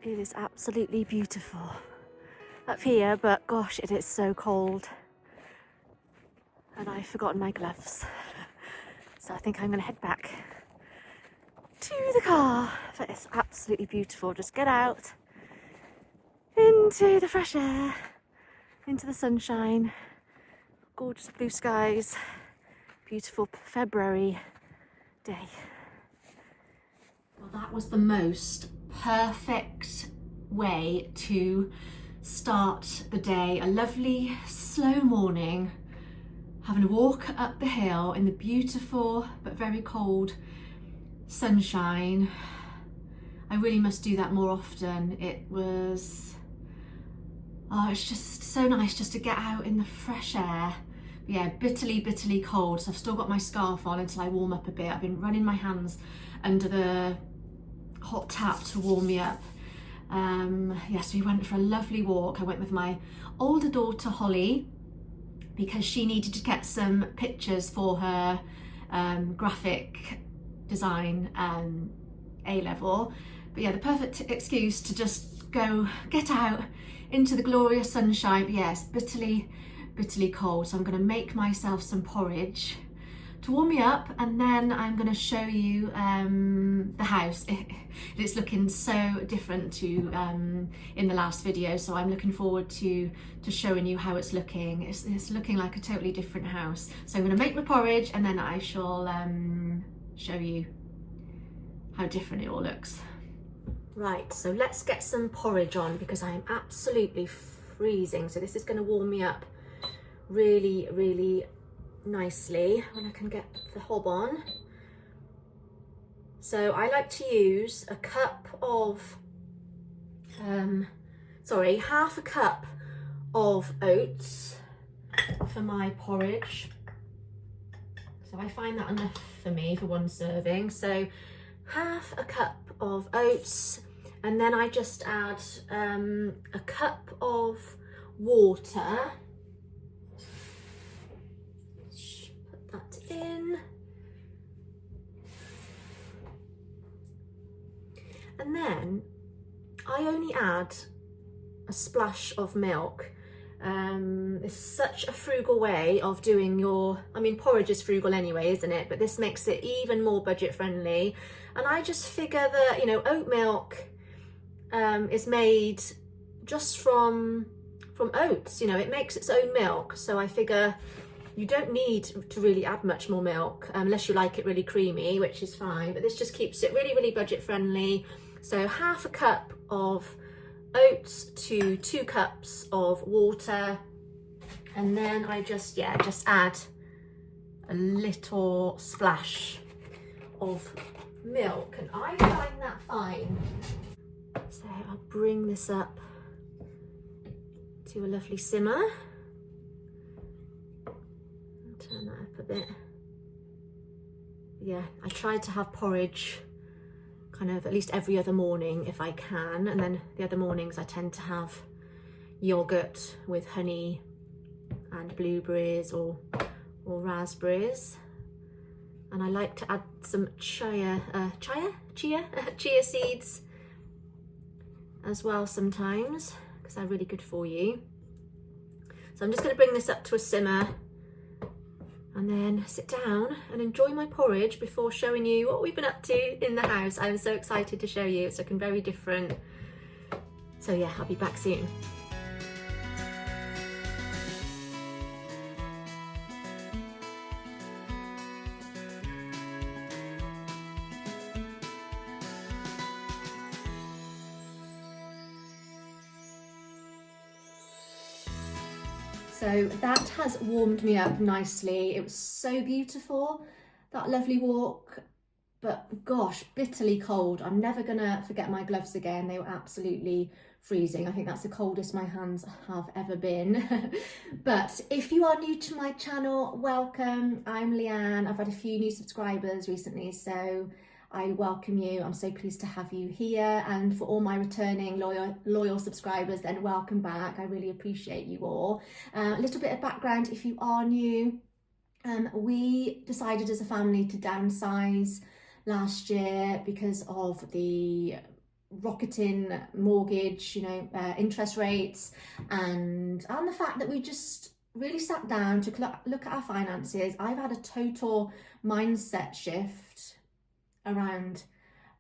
It is absolutely beautiful up here, but gosh, it is so cold. And I've forgotten my gloves. So I think I'm going to head back to the car. But it's absolutely beautiful. Just get out into the fresh air, into the sunshine, gorgeous blue skies, beautiful February day. Well, that was the most perfect way to start the day. A lovely slow morning, having a walk up the hill in the beautiful but very cold sunshine. I really must do that more often. It's just so nice just to get out in the fresh air. But yeah, bitterly cold, so I've still got my scarf on until I warm up a bit. I've been running my hands under the hot tap to warm me up. Yes, we went for a lovely walk. I went with my older daughter Holly because she needed to get some pictures for her graphic design A-level. But yeah, the perfect excuse to just go get out into the glorious sunshine. But yes, bitterly cold. So I'm going to make myself some porridge to warm me up, and then I'm going to show you the house. It's looking so different to in the last video, so I'm looking forward to showing you how it's looking. It's looking like a totally different house. So I'm going to make my porridge, and then I shall show you how different it all looks. Right, so let's get some porridge on because I'm absolutely freezing. So this is going to warm me up really nicely when I can get the hob on. So I like to use a cup of, half a cup of oats for my porridge. So I find that enough for me for one serving. So half a cup of oats, and then I just add a cup of water. Put that in. And then I only add a splash of milk. It's such a frugal way of doing porridge is frugal anyway, isn't it? But this makes it even more budget friendly. And I just figure that, oat milk is made just from oats. It makes its own milk. So I figure you don't need to really add much more milk unless you like it really creamy, which is fine. But this just keeps it really budget friendly. So half a cup of oats to 2 cups of water, and then I just add a little splash of milk, and I find that fine. So I'll bring this up to a lovely simmer. I'll turn that up a bit. Yeah, I try to have porridge kind of at least every other morning if I can, and then the other mornings I tend to have yogurt with honey and blueberries or raspberries, and I like to add some chia seeds as well sometimes because they're really good for you. So I'm just going to bring this up to a simmer and then sit down and enjoy my porridge before showing you what we've been up to in the house. I'm so excited to show you. It's looking very different. So yeah, I'll be back soon. So that has warmed me up nicely. It was so beautiful, that lovely walk, but gosh, bitterly cold. I'm never gonna forget my gloves again. They were absolutely freezing. I think that's the coldest my hands have ever been. But if you are new to my channel, welcome. I'm Leanne. I've had a few new subscribers recently, so I welcome you. I'm so pleased to have you here, and for all my returning loyal subscribers, then welcome back. I really appreciate you all. A little bit of background if you are new. We decided as a family to downsize last year because of the rocketing mortgage, interest rates, and the fact that we just really sat down to look at our finances. I've had a total mindset shift around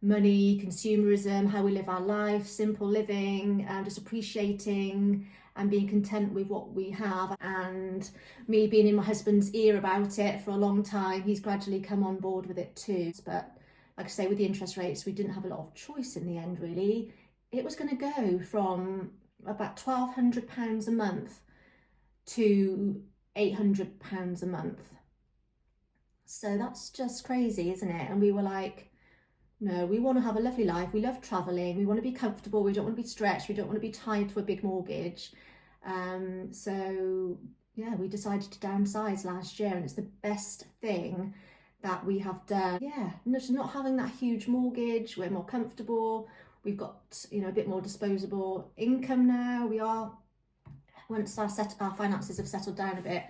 money, consumerism, how we live our life, simple living, just appreciating and being content with what we have. And me being in my husband's ear about it for a long time, he's gradually come on board with it too. But like I say, with the interest rates, we didn't have a lot of choice in the end, really. It was going to go from about £1,200 a month to £800 a month. So that's just crazy, isn't it? And we were like, no, we want to have a lovely life. We love traveling. We want to be comfortable. We don't want to be stretched. We don't want to be tied to a big mortgage. So yeah, we decided to downsize last year, and it's the best thing that we have done. Yeah, not having that huge mortgage. We're more comfortable. We've got, a bit more disposable income now. Once our finances have settled down a bit,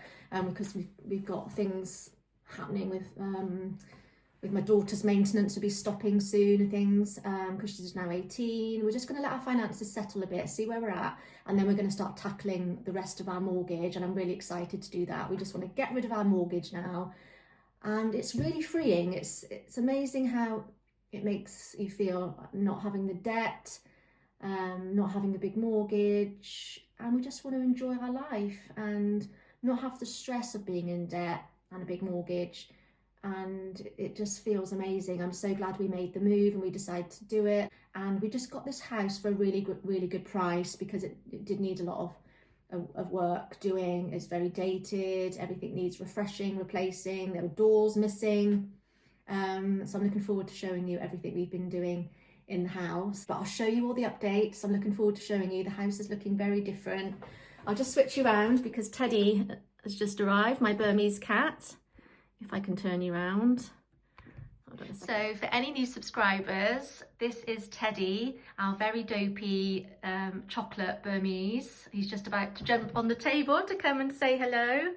because we've got things happening with my daughter's maintenance will be stopping soon and things, because she's now 18. We're just going to let our finances settle a bit, see where we're at, and then we're going to start tackling the rest of our mortgage, and I'm really excited to do that. We just want to get rid of our mortgage now, and it's really freeing. It's amazing how it makes you feel, not having the debt, not having a big mortgage, and we just want to enjoy our life and not have the stress of being in debt and a big mortgage. And it just feels amazing. I'm so glad we made the move and we decided to do it. And we just got this house for a really good price, because it did need a lot of work doing. It's very dated. Everything needs refreshing, replacing. There were doors missing. So I'm looking forward to showing you everything we've been doing in the house. But I'll show you all the updates. I'm looking forward to showing you. The house is looking very different. I'll just switch you around because Teddy has just arrived, my Burmese cat. If I can turn you around. So for any new subscribers, this is Teddy, our very dopey chocolate Burmese. He's just about to jump on the table to come and say hello.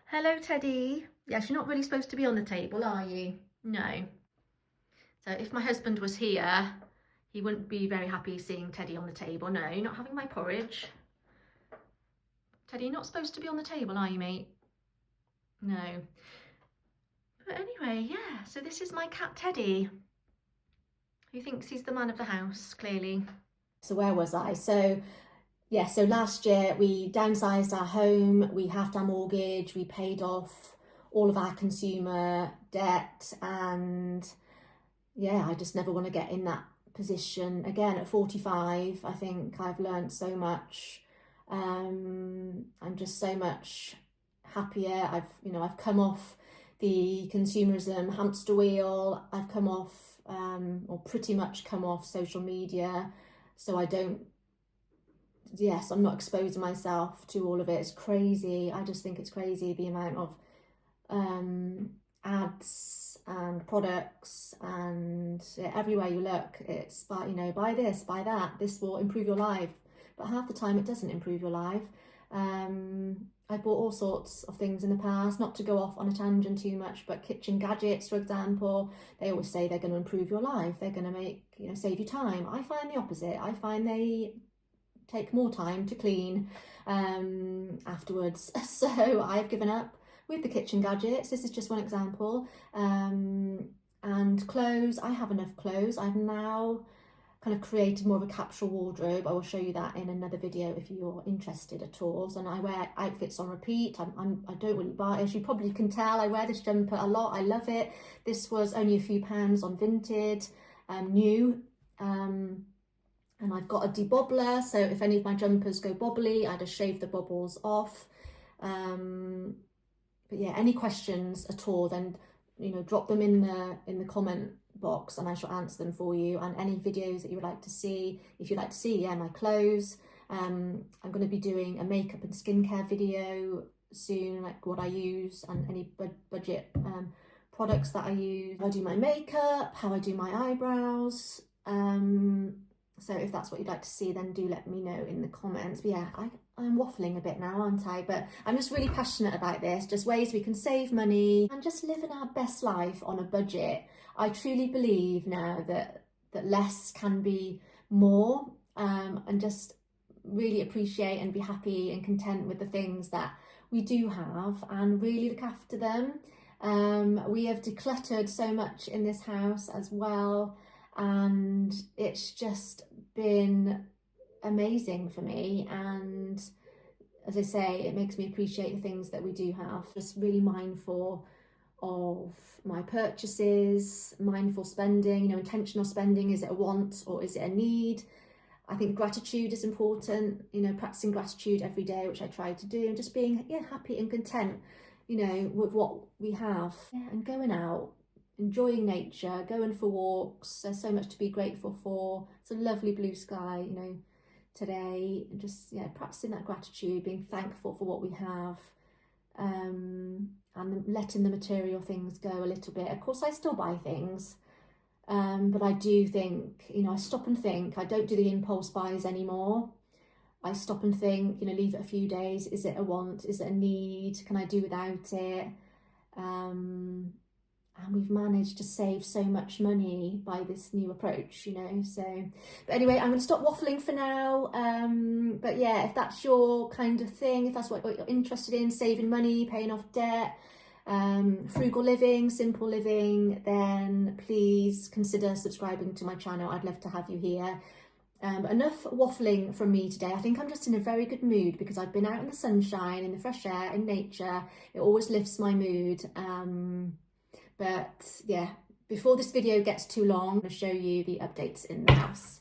Hello, Teddy. Yes, you're not really supposed to be on the table, are you? No. So if my husband was here, he wouldn't be very happy seeing Teddy on the table. No, you're not having my porridge. Teddy, you're not supposed to be on the table, are you, mate? No. But anyway, yeah, so this is my cat Teddy, who thinks he's the man of the house, clearly. So where was I? So last year we downsized our home, we halved our mortgage, we paid off all of our consumer debt, and yeah, I just never want to get in that position again. At 45, I think I've learned so much. I'm just so much happier. I've come off the consumerism hamster wheel. I've come off, or pretty much come off social media, so I'm not exposing myself to all of it. It's crazy. I just think it's crazy, the amount of ads and products, and everywhere you look, it's buy this, buy that, this will improve your life. But half the time it doesn't improve your life. I bought all sorts of things in the past, not to go off on a tangent too much, but kitchen gadgets, for example, they always say they're going to improve your life, they're going to make, save you time. I find the opposite. I find they take more time to clean afterwards. So I've given up with the kitchen gadgets. This is just one example. And clothes, I have enough clothes. I've now kind of created more of a capsule wardrobe. I will show you that in another video if you're interested at all. So I wear outfits on repeat. I don't really buy, as you probably can tell, I wear this jumper a lot. I love it. This was only a few pounds on Vinted, new. And I've got a debobbler, so if any of my jumpers go bobbly, I just shave the bobbles off. But yeah, any questions at all, then drop them in the comment box and I shall answer them for you. And any videos that you would like to see, if you'd like to see my clothes, I'm going to be doing a makeup and skincare video soon, like what I use and any budget products that I use. How I do my makeup, how I do my eyebrows. So if that's what you'd like to see, then do let me know in the comments. But yeah, I'm waffling a bit now, aren't I? But I'm just really passionate about this, just ways we can save money and just living our best life on a budget. I truly believe now that less can be more, and just really appreciate and be happy and content with the things that we do have and really look after them. We have decluttered so much in this house as well, and it's just been amazing for me. And as I say, it makes me appreciate the things that we do have. Just really mindful of my purchases, mindful spending, intentional spending. Is it a want or is it a need? I think gratitude is important, practicing gratitude every day, which I try to do, and just being happy and content, with what we have. And going out, enjoying nature, going for walks. There's so much to be grateful for. It's a lovely blue sky, today, and just practicing that gratitude, being thankful for what we have, and letting the material things go a little bit. Of course, I still buy things. But I do think, I stop and think. I don't do the impulse buys anymore. I stop and think, leave it a few days. Is it a want? Is it a need? Can I do without it? And we've managed to save so much money by this new approach, so. But anyway, I'm going to stop waffling for now. But yeah, if that's your kind of thing, if that's what you're interested in, saving money, paying off debt, frugal living, simple living, then please consider subscribing to my channel. I'd love to have you here. Enough waffling from me today. I think I'm just in a very good mood because I've been out in the sunshine, in the fresh air, in nature. It always lifts my mood. But yeah, before this video gets too long, I'm going to show you the updates in the house.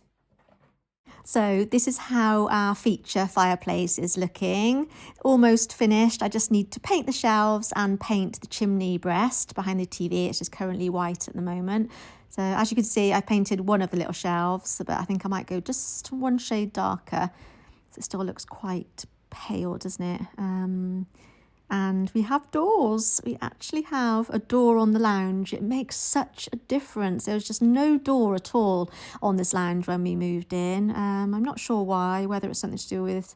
So this is how our feature fireplace is looking. Almost finished. I just need to paint the shelves and paint the chimney breast behind the TV. It's just currently white at the moment. So as you can see, I painted one of the little shelves, but I think I might go just one shade darker. So it still looks quite pale, doesn't it? And we have doors. We actually have a door on the lounge. It makes such a difference. There was just no door at all on this lounge when we moved in. I'm not sure why, whether it's something to do with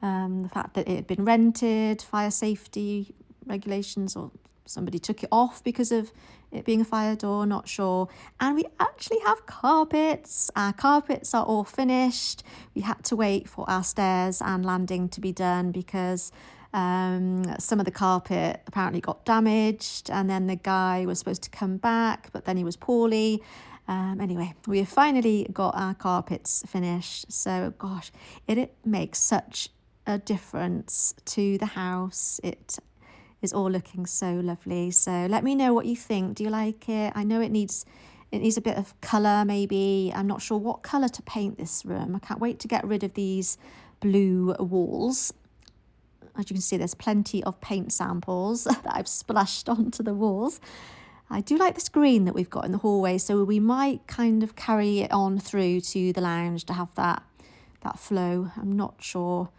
the fact that it had been rented, fire safety regulations, or somebody took it off because of it being a fire door, not sure. And we actually have carpets. Our carpets are all finished. We had to wait for our stairs and landing to be done because some of the carpet apparently got damaged, and then the guy was supposed to come back, but then he was poorly. Anyway, we have finally got our carpets finished. So gosh, it makes such a difference to the house. It is all looking so lovely. So let me know what you think. Do you like it? I know it needs a bit of colour maybe. I'm not sure what colour to paint this room. I can't wait to get rid of these blue walls. As you can see, there's plenty of paint samples that I've splashed onto the walls. I do like this green that we've got in the hallway, so we might kind of carry it on through to the lounge to have that flow. I'm not sure.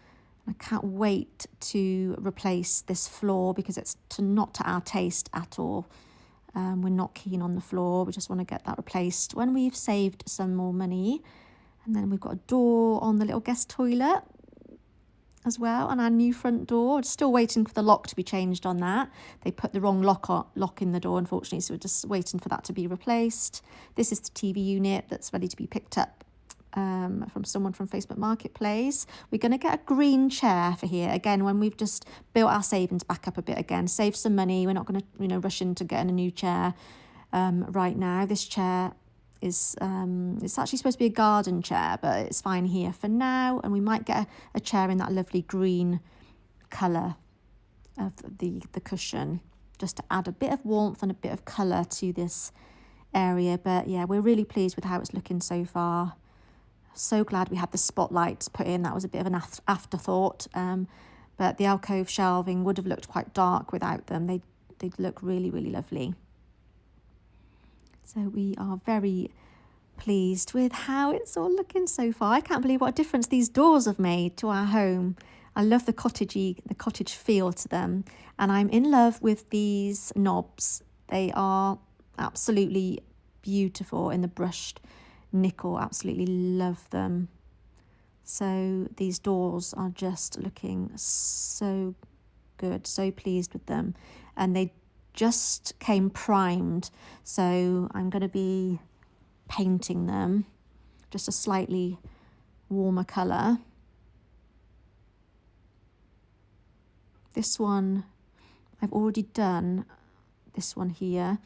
I can't wait to replace this floor because it's not to our taste at all. We're not keen on the floor. We just want to get that replaced when we've saved some more money. And then we've got a door on the little guest toilet as well, and our new front door. Still waiting for the lock to be changed on that. They put the wrong lock in the door, unfortunately, so we're just waiting for that to be replaced. This is the TV unit that's ready to be picked up from someone from Facebook Marketplace. We're going to get a green chair for here again when we've just built our savings back up a bit again, save some money. We're not going to rush into getting a new chair right now. This chair is it's actually supposed to be a garden chair, but it's fine here for now, and we might get a chair in that lovely green colour of the cushion, just to add a bit of warmth and a bit of colour to this area. But yeah, we're really pleased with how it's looking so far. So glad we had the spotlights put in. That was a bit of an afterthought, but the alcove shelving would have looked quite dark without them. They'd look really, really lovely. So we are very pleased with how it's all looking so far. I can't believe what a difference these doors have made to our home. I love the cottage feel to them, and I'm in love with these knobs. They are absolutely beautiful in the brushed nickel. Absolutely love them. So these doors are just looking so good. So pleased with them, and they just came primed, so I'm going to be painting them just a slightly warmer colour. This one, I've already done this one here.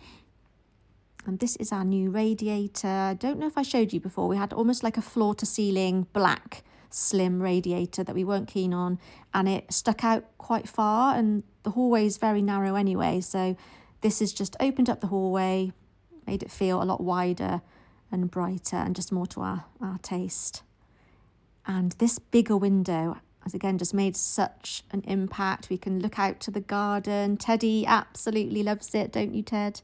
And this is our new radiator. I don't know if I showed you before. We had almost like a floor to ceiling black slim radiator that we weren't keen on, and it stuck out quite far, and the hallway is very narrow anyway. So this has just opened up the hallway, made it feel a lot wider and brighter and just more to our taste. And this bigger window has again just made such an impact. We can look out to the garden. Teddy absolutely loves it, don't you, Ted?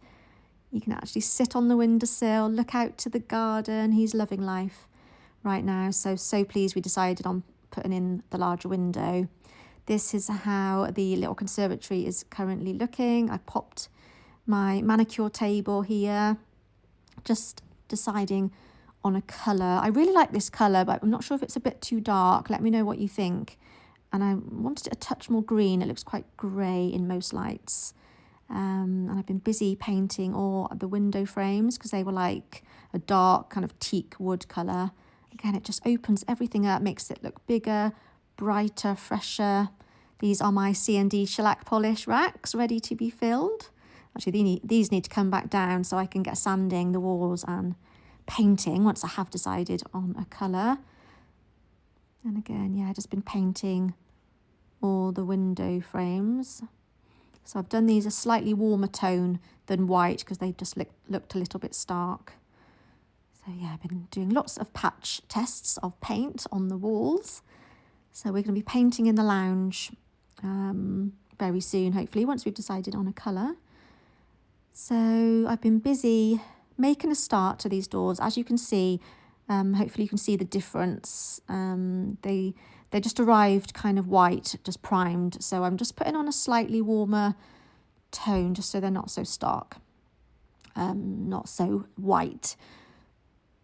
You can actually sit on the windowsill, look out to the garden. He's loving life right now. So pleased we decided on putting in the larger window. This is how the little conservatory is currently looking. I popped my manicure table here, just deciding on a colour. I really like this colour, but I'm not sure if it's a bit too dark. Let me know what you think. And I wanted it a touch more green. It looks quite grey in most lights. And I've been busy painting all the window frames because they were like a dark kind of teak wood colour. Again, it just opens everything up, makes it look bigger, brighter, fresher. These are my C&D shellac polish racks ready to be filled. Actually, these need to come back down so I can get sanding the walls and painting once I have decided on a colour. And again, yeah, I've just been painting all the window frames. So I've done these a slightly warmer tone than white because they just looked a little bit stark. So yeah, I've been doing lots of patch tests of paint on the walls. So we're going to be painting in the lounge very soon, hopefully, once we've decided on a colour. So I've been busy making a start to these doors. As you can see, hopefully you can see the difference. They just arrived kind of white, just primed. So I'm just putting on a slightly warmer tone just so they're not so stark, not so white.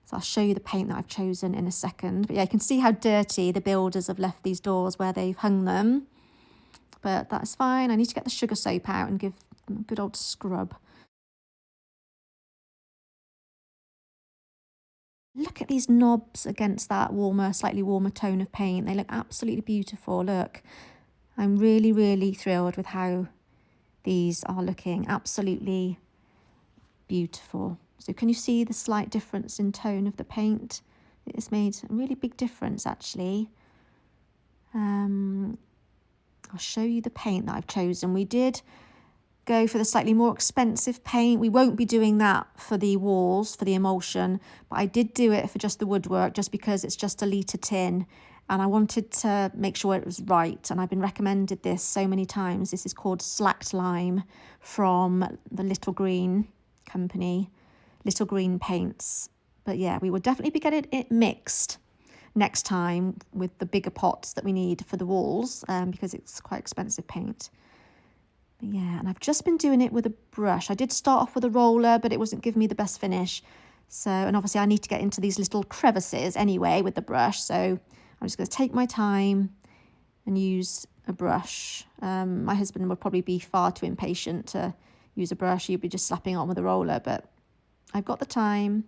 So I'll show you the paint that I've chosen in a second. But yeah, you can see how dirty the builders have left these doors where they've hung them. But that's fine. I need to get the sugar soap out and give them a good old scrub. Look at these knobs against that warmer, slightly warmer tone of paint. They look absolutely beautiful. Look, I'm really, really thrilled with how these are looking. Absolutely beautiful. So can you see the slight difference in tone of the paint? It's made a really big difference, actually. I'll show you the paint that I've chosen. We did go for the slightly more expensive paint. We won't be doing that for the walls, for the emulsion, but I did do it for just the woodwork, just because it's just a litre tin, and I wanted to make sure it was right. And I've been recommended this so many times. This is called Slacked Lime from the Little Green company, Little Green Paints. But yeah, we will definitely be getting it mixed next time with the bigger pots that we need for the walls, because it's quite expensive paint. But yeah, and I've just been doing it with a brush. I did start off with a roller, but it wasn't giving me the best finish. So, and obviously I need to get into these little crevices anyway with the brush. So I'm just going to take my time and use a brush. My husband would probably be far too impatient to use a brush. He'd be just slapping it on with a roller, but I've got the time.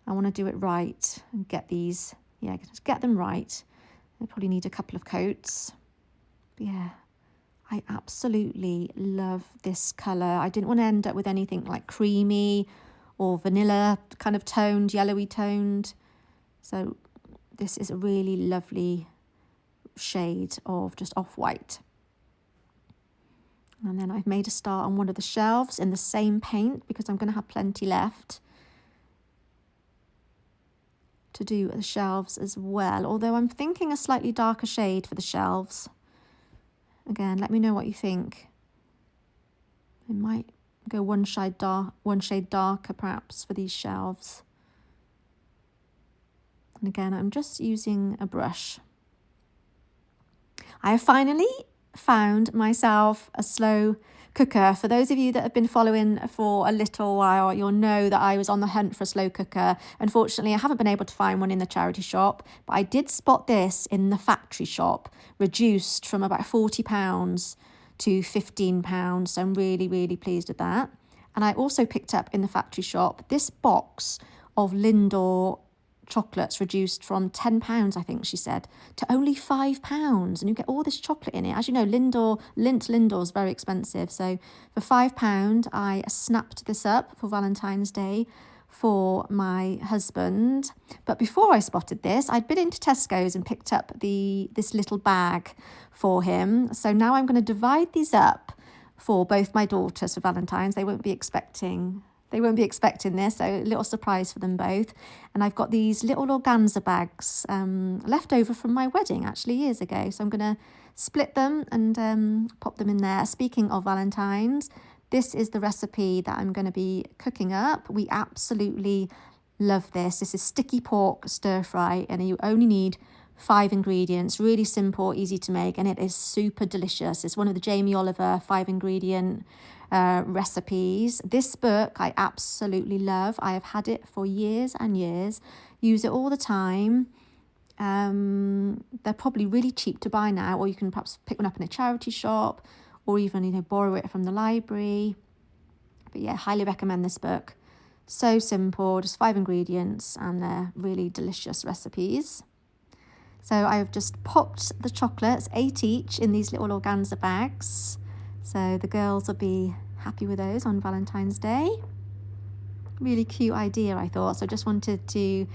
I want to do it right and get these, yeah, just get them right. I probably need a couple of coats. But yeah, I absolutely love this colour. I didn't want to end up with anything like creamy or vanilla kind of toned, yellowy toned. So this is a really lovely shade of just off-white. And then I've made a start on one of the shelves in the same paint because I'm going to have plenty left to do the shelves as well. Although I'm thinking a slightly darker shade for the shelves. Again, let me know what you think. I might go one shade darker perhaps for these shelves. And again, I'm just using a brush. I have finally found myself a slow cooker. For those of you that have been following for a little while, you'll know that I was on the hunt for a slow cooker. Unfortunately, I haven't been able to find one in the charity shop, but I did spot this in the factory shop, reduced from about £40 to £15. So I'm really, really pleased with that. And I also picked up in the factory shop this box of Lindor chocolates reduced from £10, I think she said, to only £5, and you get all this chocolate in it. As you know, Lindor is very expensive, so for £5 I snapped this up for Valentine's Day for my husband. But before I spotted this, I'd been into Tesco's and picked up this little bag for him. So now I'm going to divide these up for both my daughters for Valentine's. They won't be expecting this, so a little surprise for them both. And I've got these little organza bags left over from my wedding actually years ago, so I'm going to split them and pop them in there. Speaking of Valentine's, this is the recipe that I'm going to be cooking up. We absolutely love this. This is sticky pork stir fry, and you only need 5 ingredients. Really simple, easy to make, and it is super delicious. It's one of the Jamie Oliver 5-ingredient recipes. This book I absolutely love. I have had it for years and years, use it all the time. They're probably really cheap to buy now, or you can perhaps pick one up in a charity shop, or even borrow it from the library. But yeah, highly recommend this book. So simple, just 5 ingredients, and they're really delicious recipes. So I have just popped the chocolates, 8 each, in these little organza bags. So the girls will be happy with those on Valentine's Day. Really cute idea, I thought. So I just wanted to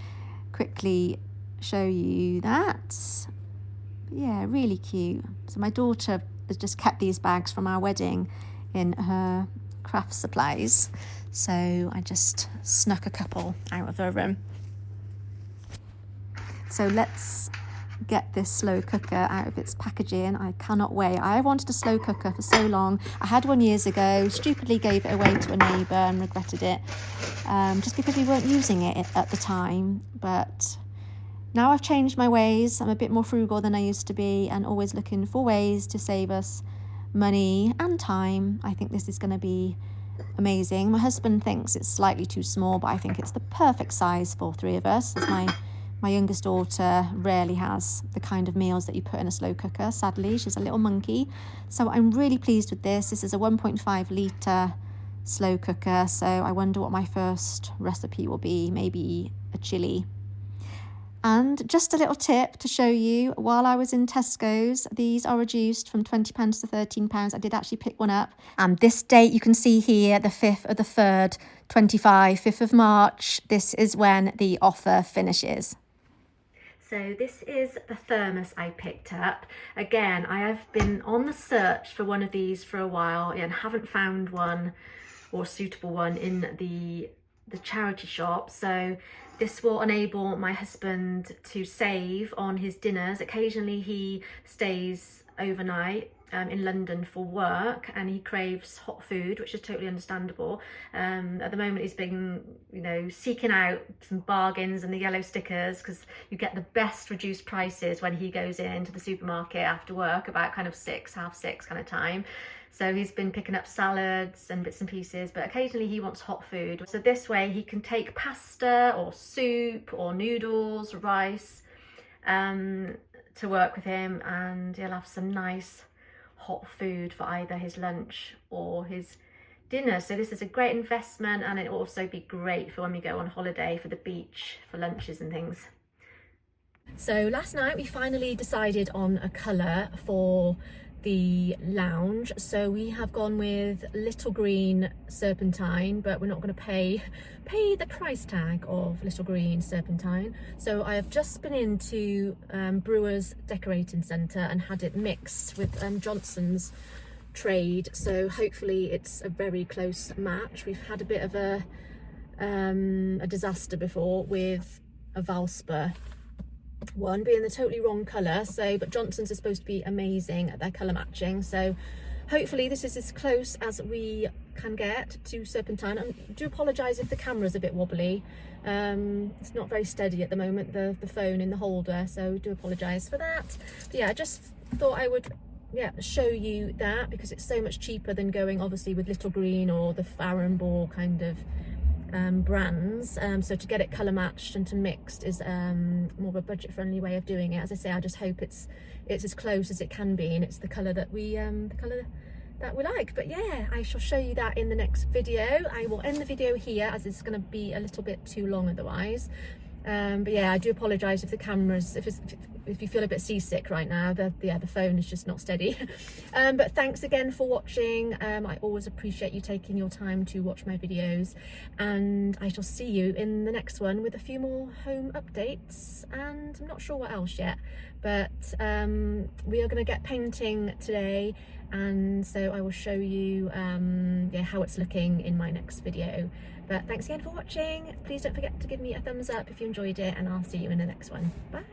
quickly show you that. But yeah, really cute. So my daughter has just kept these bags from our wedding in her craft supplies. So I just snuck a couple out of her room. So let's get this slow cooker out of its packaging. I cannot wait. I wanted a slow cooker for so long. I had one years ago, stupidly gave it away to a neighbour and regretted it, just because we weren't using it at the time. But now I've changed my ways. I'm a bit more frugal than I used to be, and always looking for ways to save us money and time. I think this is going to be amazing. My husband thinks it's slightly too small, but I think it's the perfect size for 3 of us. As my youngest daughter rarely has the kind of meals that you put in a slow cooker. Sadly, she's a little monkey. So I'm really pleased with this. This is a 1.5 litre slow cooker. So I wonder what my first recipe will be. Maybe a chili. And just a little tip to show you, while I was in Tesco's, these are reduced from £20 to £13. I did actually pick one up. And this date you can see here, the 5th of the 3rd, 5th of March. This is when the offer finishes. So this is the thermos I picked up. Again, I have been on the search for one of these for a while and haven't found one, or a suitable one, in the charity shop. So this will enable my husband to save on his dinners. Occasionally he stays overnight in London for work, and he craves hot food, which is totally understandable. At the moment he's been seeking out some bargains and the yellow stickers, because you get the best reduced prices when he goes into the supermarket after work, about kind of 6, half 6 kind of time. So he's been picking up salads and bits and pieces, but occasionally he wants hot food. So this way he can take pasta or soup or noodles, rice to work with him, and he'll have some nice hot food for either his lunch or his dinner. So this is a great investment, and it'll also be great for when we go on holiday for the beach, for lunches and things. So last night we finally decided on a colour for the lounge. So we have gone with little green serpentine, but we're not going to pay the price tag of little green serpentine. So I have just been into Brewer's Decorating Centre and had it mixed with Johnson's Trade. So hopefully it's a very close match. We've had a bit of a disaster before with a Valspar one being the totally wrong colour, but Johnson's is supposed to be amazing at their colour matching. So hopefully this is as close as we can get to serpentine. I do apologise if the camera's a bit wobbly. It's not very steady at the moment, the phone in the holder, so do apologise for that. But yeah, I just thought I would show you that, because it's so much cheaper than going obviously with little green or the Farrenball kind of brands. So to get it colour matched and to mixed is more of a budget friendly way of doing it. As I say, I just hope it's as close as it can be, and it's the colour that we like. But yeah, I shall show you that in the next video. I will end the video here, as it's going to be a little bit too long otherwise. But yeah, I do apologise if the cameras, if you feel a bit seasick right now, the phone is just not steady. But thanks again for watching. I always appreciate you taking your time to watch my videos, and I shall see you in the next one with a few more home updates, and I'm not sure what else yet, but we are going to get painting today, and so I will show you yeah, how it's looking in my next video. But thanks again for watching. Please don't forget to give me a thumbs up if you enjoyed it, and I'll see you in the next one. Bye.